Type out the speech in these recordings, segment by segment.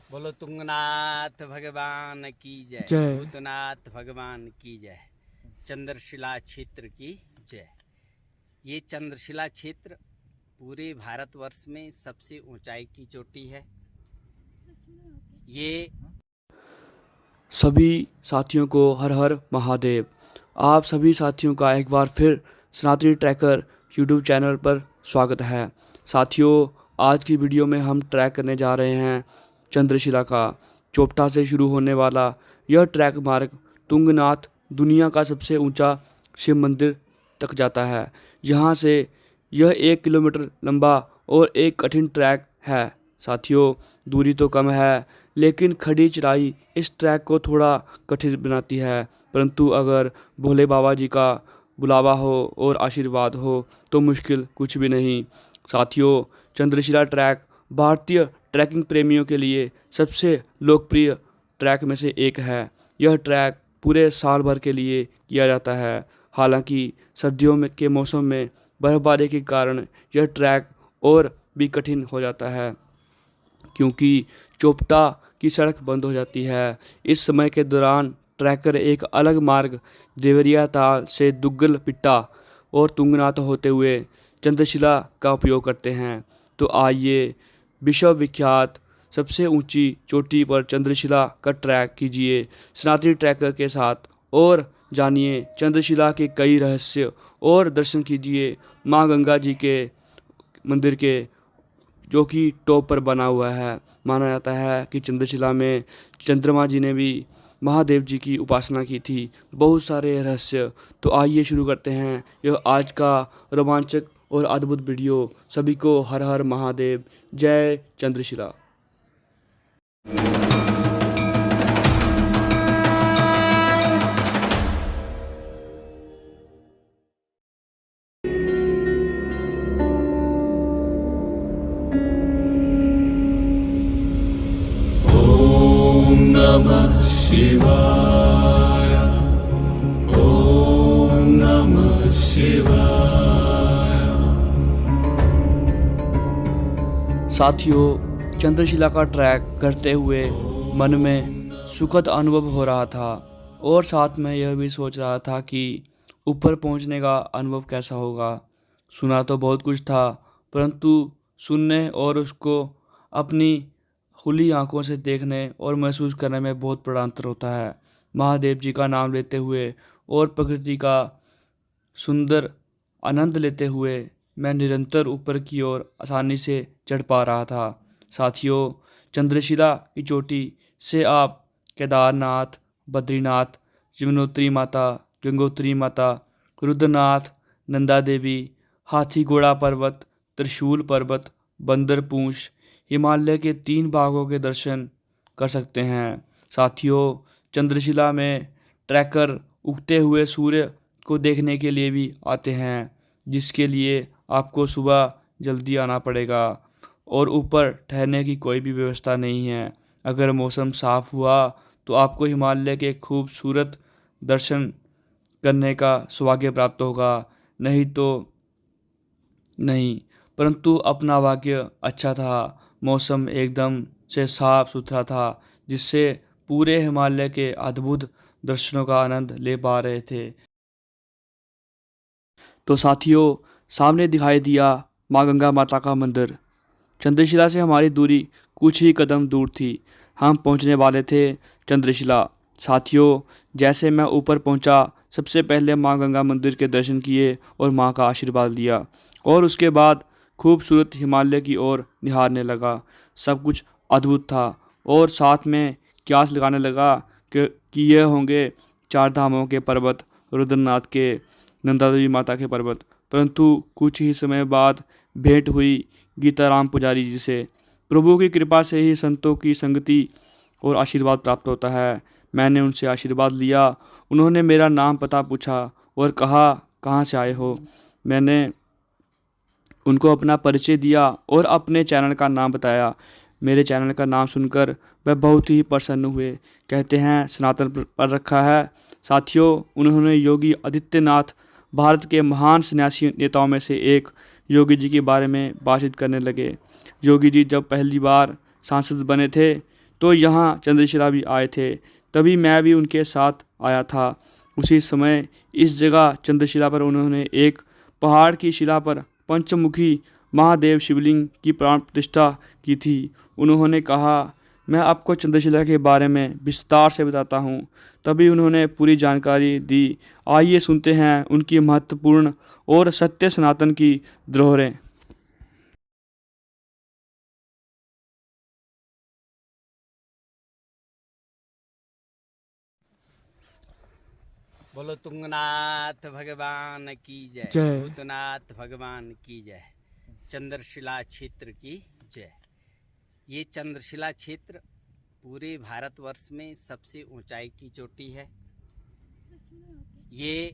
बोलो तुंगनाथ भगवान की जय, जय। भूतनाथ भगवान की जय, चंद्रशिला क्षेत्र की जय। ये चंद्रशिला क्षेत्र पूरे भारतवर्ष में सबसे ऊंचाई की चोटी है। ये सभी साथियों को हर हर महादेव। आप सभी साथियों का एक बार फिर सनातनी ट्रैकर यूट्यूब चैनल पर स्वागत है। साथियों, आज की वीडियो में हम ट्रैक करने जा रहे हैं चंद्रशिला का। चोपटा से शुरू होने वाला यह ट्रैक मार्ग तुंगनाथ दुनिया का सबसे ऊंचा शिव मंदिर तक जाता है। यहाँ से यह 1 किलोमीटर लंबा और एक कठिन ट्रैक है। साथियों, दूरी तो कम है, लेकिन खड़ी चढ़ाई इस ट्रैक को थोड़ा कठिन बनाती है। परंतु अगर भोले बाबा जी का बुलावा हो और आशीर्वाद हो तो मुश्किल कुछ भी नहीं। साथियों, चंद्रशिला ट्रैक भारतीय ट्रैकिंग प्रेमियों के लिए सबसे लोकप्रिय ट्रैक में से एक है। यह ट्रैक पूरे साल भर के लिए किया जाता है। हालांकि सर्दियों में के मौसम में बर्फबारी के कारण यह ट्रैक और भी कठिन हो जाता है, क्योंकि चोपटा की सड़क बंद हो जाती है। इस समय के दौरान ट्रैकर एक अलग मार्ग देवरिया ताल से दुग्गल पिट्टा और तुंगनाथ होते हुए चंद्रशिला का उपयोग करते हैं। तो आइए विश्व विख्यात सबसे ऊंची चोटी पर चंद्रशिला का ट्रैक कीजिए सनातनी ट्रैकर के साथ और जानिए चंद्रशिला के कई रहस्य और दर्शन कीजिए माँ गंगा जी के मंदिर के, जो कि टॉप पर बना हुआ है। माना जाता है कि चंद्रशिला में चंद्रमा जी ने भी महादेव जी की उपासना की थी। बहुत सारे रहस्य। तो आइए शुरू करते हैं यह आज का रोमांचक और अद्भुत वीडियो। सभी को हर हर महादेव। जय चंद्रशिला। ॐ नमः शिवाय। ॐ नमः शिवाय। साथियों, चंद्रशिला का ट्रैक करते हुए मन में सुखद अनुभव हो रहा था और साथ में यह भी सोच रहा था कि ऊपर पहुंचने का अनुभव कैसा होगा। सुना तो बहुत कुछ था, परंतु सुनने और उसको अपनी खुली आंखों से देखने और महसूस करने में बहुत बड़ा अंतर होता है। महादेव जी का नाम लेते हुए और प्रकृति का सुंदर आनंद लेते हुए मैं निरंतर ऊपर की ओर आसानी से चढ़ पा रहा था। साथियों, चंद्रशिला की चोटी से आप केदारनाथ, बद्रीनाथ, यमुनोत्री माता, गंगोत्री माता, रुद्रनाथ, नंदा देवी, हाथी घोड़ा पर्वत, त्रिशूल पर्वत, बंदर पूंछ, हिमालय के 3 भागों के दर्शन कर सकते हैं। साथियों, चंद्रशिला में ट्रैकर उगते हुए सूर्य को देखने के लिए भी आते हैं, जिसके लिए आपको सुबह जल्दी आना पड़ेगा और ऊपर ठहरने की कोई भी व्यवस्था नहीं है। अगर मौसम साफ़ हुआ तो आपको हिमालय के खूबसूरत दर्शन करने का सौभाग्य प्राप्त होगा, नहीं तो नहीं। परंतु अपना भाग्य अच्छा था, मौसम एकदम से साफ सुथरा था, जिससे पूरे हिमालय के अद्भुत दर्शनों का आनंद ले पा रहे थे। तो साथियों, सामने दिखाई दिया माँ गंगा माता का मंदिर। चंद्रशिला से हमारी दूरी कुछ ही कदम दूर थी। हम पहुंचने वाले थे चंद्रशिला। साथियों, जैसे मैं ऊपर पहुंचा, सबसे पहले माँ गंगा मंदिर के दर्शन किए और माँ का आशीर्वाद लिया और उसके बाद खूबसूरत हिमालय की ओर निहारने लगा। सब कुछ अद्भुत था और साथ में क्यास लगाने लगा कि ये होंगे 4 धामों के पर्वत, रुद्रनाथ के, नंदा देवी माता के पर्वत। परंतु कुछ ही समय बाद भेंट हुई गीताराम पुजारी जी से। प्रभु की कृपा से ही संतों की संगति और आशीर्वाद प्राप्त होता है। मैंने उनसे आशीर्वाद लिया। उन्होंने मेरा नाम पता पूछा और कहा, कहाँ से आए हो। मैंने उनको अपना परिचय दिया और अपने चैनल का नाम बताया। मेरे चैनल का नाम सुनकर वह बहुत ही प्रसन्न हुए। कहते हैं सनातन पर रखा है। साथियों, उन्होंने योगी आदित्यनाथ, भारत के महान सन्यासी नेताओं में से एक, योगी जी के बारे में बातचीत करने लगे। योगी जी जब पहली बार सांसद बने थे तो यहाँ चंद्रशिला भी आए थे, तभी मैं भी उनके साथ आया था। उसी समय इस जगह चंद्रशिला पर उन्होंने एक पहाड़ की शिला पर पंचमुखी महादेव शिवलिंग की प्राण प्रतिष्ठा की थी। उन्होंने कहा, मैं आपको चंद्रशिला के बारे में विस्तार से बताता हूँ। तभी उन्होंने पूरी जानकारी दी। आइए सुनते हैं उनकी महत्वपूर्ण और सत्य सनातन की धरोहरें। बोलो तुंगनाथ भगवान की जय, जय। भूतनाथ भगवान की जय, चंद्रशिला क्षेत्र की जय। ये चंद्रशिला क्षेत्र पूरे भारतवर्ष में सबसे ऊंचाई की चोटी है। ये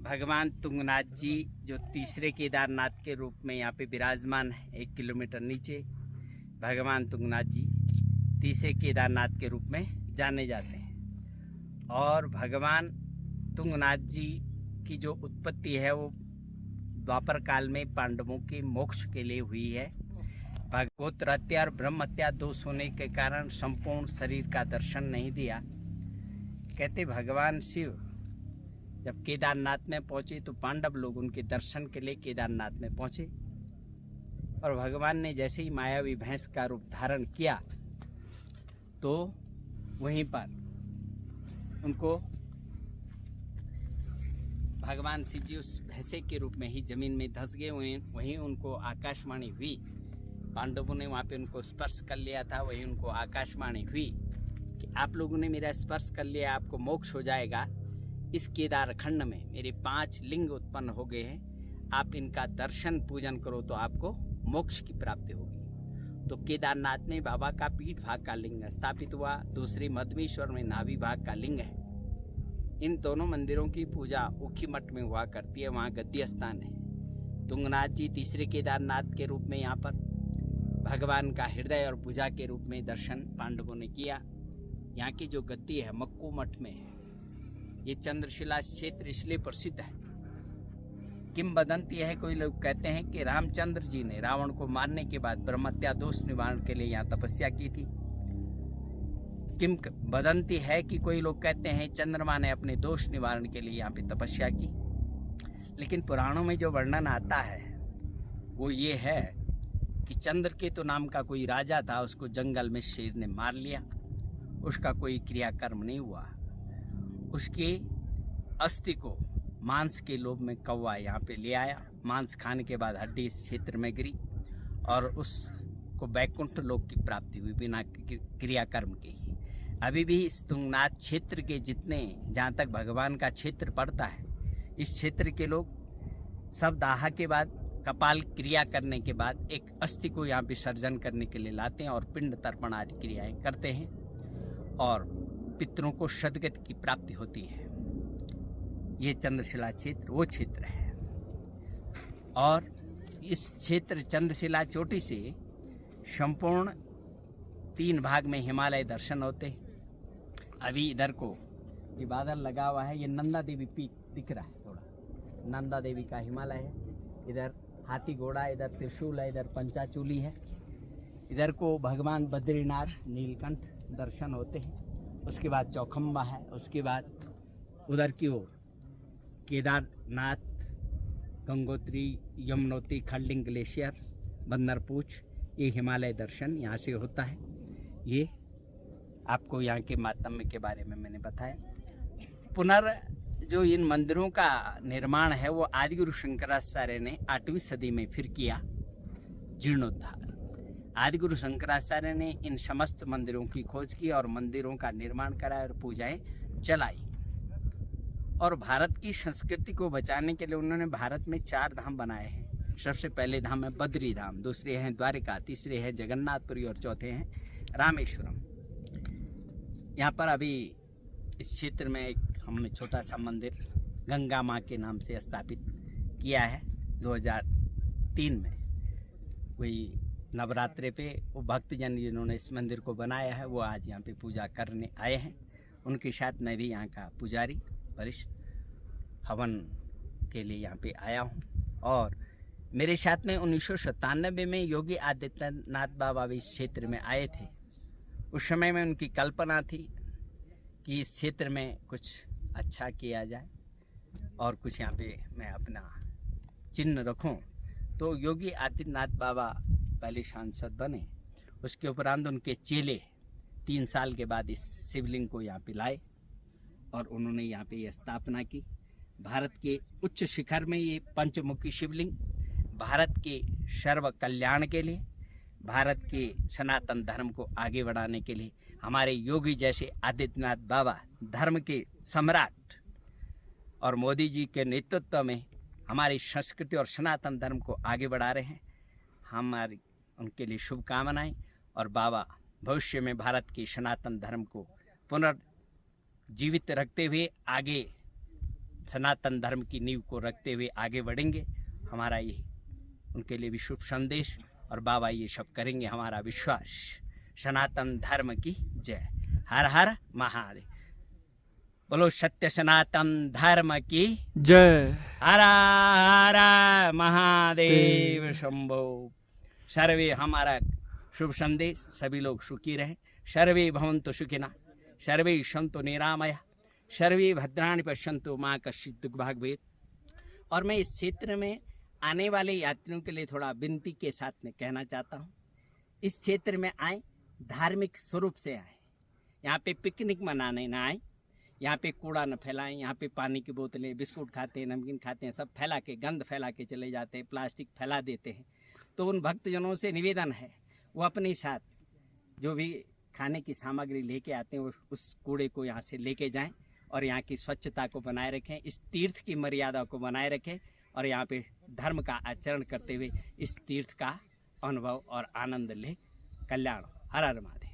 भगवान तुंगनाथ जी जो तीसरे केदारनाथ के रूप में यहाँ पे विराजमान है, 1 किलोमीटर नीचे भगवान तुंगनाथ जी तीसरे केदारनाथ के रूप में जाने जाते हैं। और भगवान तुंगनाथ जी की जो उत्पत्ति है वो द्वापर काल में पांडवों के मोक्ष के लिए हुई है। गोत्र हत्या और ब्रह्म हत्या दोष होने के कारण संपूर्ण शरीर का दर्शन नहीं दिया। कहते भगवान शिव जब केदारनाथ में पहुंचे तो पांडव लोग उनके दर्शन के लिए केदारनाथ में पहुंचे, और भगवान ने जैसे ही मायावी भैंस का रूप धारण किया तो वहीं पर उनको भगवान शिव जी उस भैंसे के रूप में ही जमीन में धंस गए। वहीं उनको आकाशवाणी हुई। पांडवों ने वहाँ पे उनको स्पर्श कर लिया था। वहीं उनको आकाशवाणी हुई कि आप लोगों ने मेरा स्पर्श कर लिया, आपको मोक्ष हो जाएगा। इस केदार खंड में मेरे 5 लिंग उत्पन्न हो गए हैं, आप इनका दर्शन पूजन करो तो आपको मोक्ष की प्राप्ति होगी। तो केदारनाथ में बाबा का पीठ भाग का लिंग स्थापित हुआ। दूसरे मधमेश्वर में नाभि भाग का लिंग है। इन दोनों मंदिरों की पूजा ऊखी मठ में हुआ करती है, वहाँ गद्दी स्थान है। तुंगनाथ जी तीसरे केदारनाथ के रूप में यहाँ पर भगवान का हृदय और भुजा के रूप में दर्शन पांडवों ने किया। यहाँ की जो गद्दी है मक्कू मठ में है। ये चंद्रशिला क्षेत्र इसलिए प्रसिद्ध है। किंवदंती है, कोई लोग कहते हैं कि रामचंद्र जी ने रावण को मारने के बाद ब्रह्मत्या दोष निवारण के लिए यहाँ तपस्या की थी। किंवदंती है कि कोई लोग कहते हैं चंद्रमा ने अपने दोष निवारण के लिए यहाँ पे तपस्या की। लेकिन पुराणों में जो वर्णन आता है वो ये है कि चंद्रकेतु नाम का कोई राजा था, उसको जंगल में शेर ने मार लिया। उसका कोई क्रियाकर्म नहीं हुआ। उसके अस्थि को मांस के लोभ में कौवा यहाँ पे ले आया। मांस खाने के बाद हड्डी इस क्षेत्र में गिरी और उसको बैकुंठ लोक की प्राप्ति हुई बिना क्रियाकर्म के ही। अभी भी इस तुंगनाथ क्षेत्र के जितने जहाँ तक भगवान का क्षेत्र पड़ता है, इस क्षेत्र के लोग सब दाह के बाद कपाल क्रिया करने के बाद एक अस्थि को यहाँ विसर्जन करने के लिए लाते हैं और पिंड तर्पण आदि क्रियाएं करते हैं और पितरों को सद्गति की प्राप्ति होती है। ये चंद्रशिला क्षेत्र वो क्षेत्र है। और इस क्षेत्र चंद्रशिला चोटी से संपूर्ण 3 भाग में हिमालय दर्शन होते हैं। अभी इधर को ये बादल लगा हुआ है, ये नंदा देवी पीक दिख रहा है, थोड़ा नंदा देवी का हिमालय है। इधर हाथी घोड़ा, इधर त्रिशूल है, इधर पंचाचूली है। इधर को भगवान बद्रीनाथ नीलकंठ दर्शन होते हैं। उसके बाद चौखंबा है। उसके बाद उधर की ओर केदारनाथ, गंगोत्री, यमुनोत्री, खंडिंग ग्लेशियर, बंदरपूछ, ये हिमालय दर्शन यहाँ से होता है। ये आपको यहाँ के मातम्य के बारे में मैंने बताया। जो इन मंदिरों का निर्माण है वो आदिगुरु शंकराचार्य ने 8वीं सदी में फिर किया जीर्णोद्धार। आदिगुरु शंकराचार्य ने इन समस्त मंदिरों की खोज की और मंदिरों का निर्माण कराया और पूजाएं चलाई। और भारत की संस्कृति को बचाने के लिए उन्होंने भारत में 4 धाम बनाए हैं। सबसे पहले धाम है बद्री धाम, दूसरे हैं द्वारिका, तीसरे है जगन्नाथपुरी और चौथे हैं रामेश्वरम। यहाँ पर अभी इस क्षेत्र में एक हमने छोटा सा मंदिर गंगा माँ के नाम से स्थापित किया है 2003 में। वही नवरात्रे पे वो भक्तजन जिन्होंने इस मंदिर को बनाया है वो आज यहाँ पे पूजा करने आए हैं। उनके साथ मैं भी यहाँ का पुजारी वरिष्ठ हवन के लिए यहाँ पे आया हूँ। और मेरे साथ में 1997 में योगी आदित्यनाथ बाबा भी इस क्षेत्र में आए थे उस समय में उनकी कल्पना थी कि इस क्षेत्र में कुछ अच्छा किया जाए और कुछ यहाँ पे मैं अपना चिन्ह रखूं। तो योगी आदित्यनाथ बाबा पहले सांसद बने, उसके उपरांत उनके चेले 3 साल के बाद इस शिवलिंग को यहाँ पे लाए और उन्होंने यहाँ पे ये स्थापना की। भारत के उच्च शिखर में ये पंचमुखी शिवलिंग भारत के सर्व कल्याण के लिए, भारत के सनातन धर्म को आगे बढ़ाने के लिए, हमारे योगी जैसे आदित्यनाथ बाबा धर्म के सम्राट और मोदी जी के नेतृत्व में हमारी संस्कृति और सनातन धर्म को आगे बढ़ा रहे हैं। हमारी उनके लिए शुभकामनाएं और बाबा भविष्य में भारत के सनातन धर्म को पुनर्जीवित रखते हुए आगे सनातन धर्म की नींव को रखते हुए आगे बढ़ेंगे। हमारा ये उनके लिए भी शुभ संदेश और बाबा ये सब करेंगे, हमारा विश्वास। सनातन धर्म की जय। हर हर महादेव। बोलो सत्य सनातन धर्म की जय। हर हर महादेव शंभो। सर्वे हमारा शुभ संदेश, सभी लोग सुखी रहें। सर्वे भवन्तु सुखिनः, सर्वे सन्तु निरामया, सर्वे भद्राणि पश्यन्तु मा कश्चित् दुःखभाग् भवेत्। और मैं इस क्षेत्र में आने वाले यात्रियों के लिए थोड़ा विनती के साथ में कहना चाहता हूँ। इस क्षेत्र में आए, धार्मिक स्वरूप से आए, यहाँ पे पिकनिक मनाने ना आए, यहाँ पे कूड़ा न फैलाएं। यहाँ पे पानी की बोतलें, बिस्कुट खाते हैं, नमकीन खाते हैं, सब फैला के, गंद फैला के चले जाते हैं, प्लास्टिक फैला देते हैं। तो उन भक्तजनों से निवेदन है वो अपने साथ जो भी खाने की सामग्री लेके आते हैं उस कूड़े को यहाँ से लेके जाएं और यहाँ की स्वच्छता को बनाए रखें, इस तीर्थ की मर्यादा को बनाए रखें और यहाँ पे धर्म का आचरण करते हुए इस तीर्थ का अनुभव और आनंद ले। कल्याण। हर हर महादेव।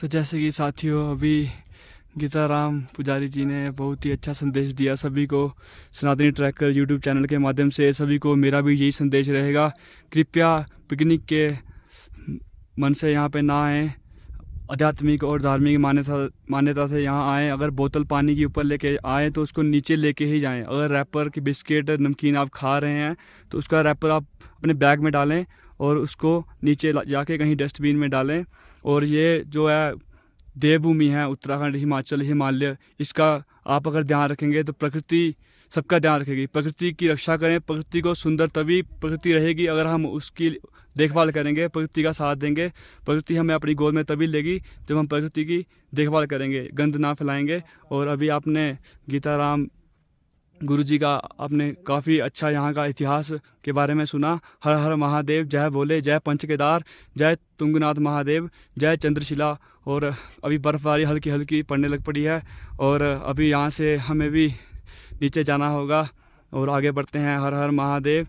तो जैसे कि साथियों, अभी गीताराम पुजारी जी ने बहुत ही अच्छा संदेश दिया सभी को। सनातनी ट्रैकर यूट्यूब चैनल के माध्यम से सभी को मेरा भी यही संदेश रहेगा, कृपया पिकनिक के मन से यहाँ पे ना आएँ, आध्यात्मिक और धार्मिक मान्यता से यहाँ आएँ। अगर बोतल पानी के ऊपर लेके आएँ तो उसको नीचे लेके ही जाएं। अगर रैपर की बिस्किट नमकीन आप खा रहे हैं तो उसका रैपर आप अपने बैग में डालें और उसको नीचे जाके कहीं डस्टबिन में डालें। और ये जो है देवभूमि है, उत्तराखंड, हिमाचल, हिमालय, इसका आप अगर ध्यान रखेंगे तो प्रकृति सबका ध्यान रखेगी। प्रकृति की रक्षा करें, प्रकृति को सुंदर तभी प्रकृति रहेगी अगर हम उसकी देखभाल करेंगे, प्रकृति का साथ देंगे। प्रकृति हमें अपनी गोद में तभी लेगी जब हम प्रकृति की देखभाल करेंगे, गंद ना फैलाएंगे। और अभी आपने गीताराम गुरु जी का आपने काफ़ी अच्छा यहाँ का इतिहास के बारे में सुना। हर हर महादेव, जय बोले, जय पंच केदार, जय तुंगनाथ महादेव, जय चंद्रशिला। और अभी बर्फ़बारी हल्की हल्की पड़ने लग पड़ी है और अभी यहाँ से हमें भी नीचे जाना होगा और आगे बढ़ते हैं। हर हर महादेव।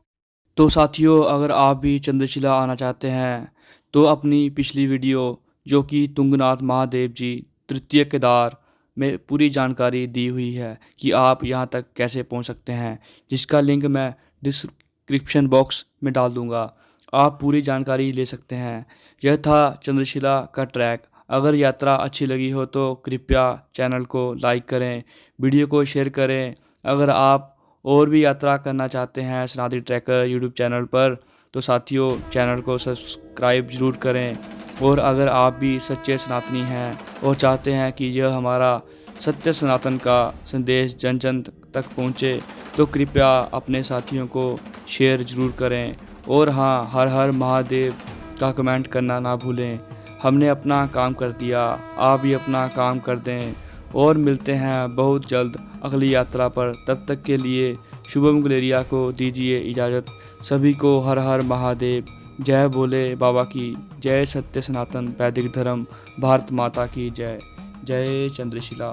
तो साथियों, अगर आप भी चंद्रशिला आना चाहते हैं तो अपनी पिछली वीडियो जो कि तुंगनाथ महादेव जी तृतीय केदार में पूरी जानकारी दी हुई है कि आप यहाँ तक कैसे पहुँच सकते हैं, जिसका लिंक मैं डिस्क्रिप्शन बॉक्स में डाल दूँगा। आप पूरी जानकारी ले सकते हैं। यह था चंद्रशिला का ट्रैक। अगर यात्रा अच्छी लगी हो तो कृपया चैनल को लाइक करें, वीडियो को शेयर करें। अगर आप और भी यात्रा करना चाहते हैं सनातनी ट्रैकर यूट्यूब चैनल पर तो साथियों चैनल को सब्सक्राइब ज़रूर करें। और अगर आप भी सच्चे सनातनी हैं और चाहते हैं कि यह हमारा सत्य सनातन का संदेश जन जन तक पहुँचे तो कृपया अपने साथियों को शेयर ज़रूर करें। और हाँ, हर हर महादेव का कमेंट करना ना भूलें। हमने अपना काम कर दिया, आप भी अपना काम कर दें। और मिलते हैं बहुत जल्द अगली यात्रा पर। तब तक के लिए शुभम गुलेरिया को दीजिए इजाज़त। सभी को हर हर महादेव। जय बोले बाबा की जय। सत्य सनातन वैदिक धर्म भारत माता की जय। जय चंद्रशिला,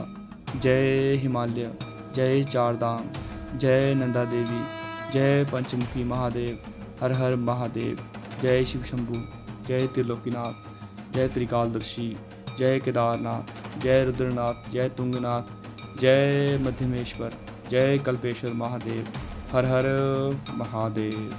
जय हिमालय, जय चारधाम, जय नंदा देवी, जय पंचमुखी महादेव। हर हर महादेव। जय शिव शंभु, जय त्रिलोकीनाथ, जय त्रिकालदर्शी, जय केदारनाथ, जय रुद्रनाथ, जय तुंगनाथ, जय मध्यमेश्वर, जय कल्पेश्वर महादेव। हर हर महादेव।